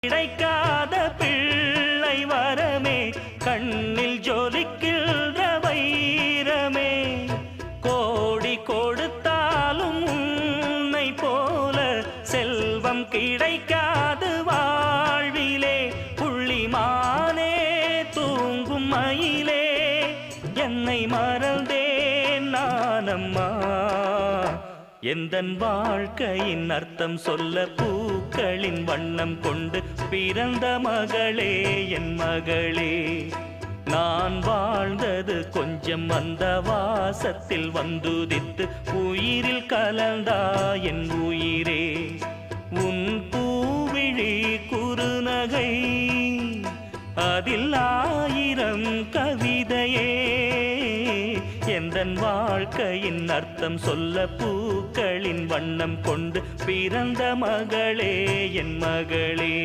கிடைக்காத பிள்ளை வரமே, கண்ணில் ஜொலிக்கின்ற வைரமே, கோடி கொடுத்தாலும் உன்னை போல செல்வம் கிடைக்காது வாழ்விலே. புள்ளிமானே தூங்கும் மயிலே, என்னை மறந்தேன் நானம்மா. எந்தன் வாழ்க்கையின் அர்த்தம் சொல்ல பூக்களின் வண்ணம் கொண்டு பிறந்த மகளே, என் மகளே. நான் வாழ்ந்தது கொஞ்சம் அந்த வாசத்தில் வந்துதித்து உயிரில் கலந்தா என் உயிரே. உன் பூவிழி குறுநகை அதில் ஆயிரம் கவிதையே, எந்தன் வாழ்க்கையின் அர்த்தம் சொல்ல பூக்களின் வண்ணம் கொண்டு பிறந்த மகளே, என் மகளே.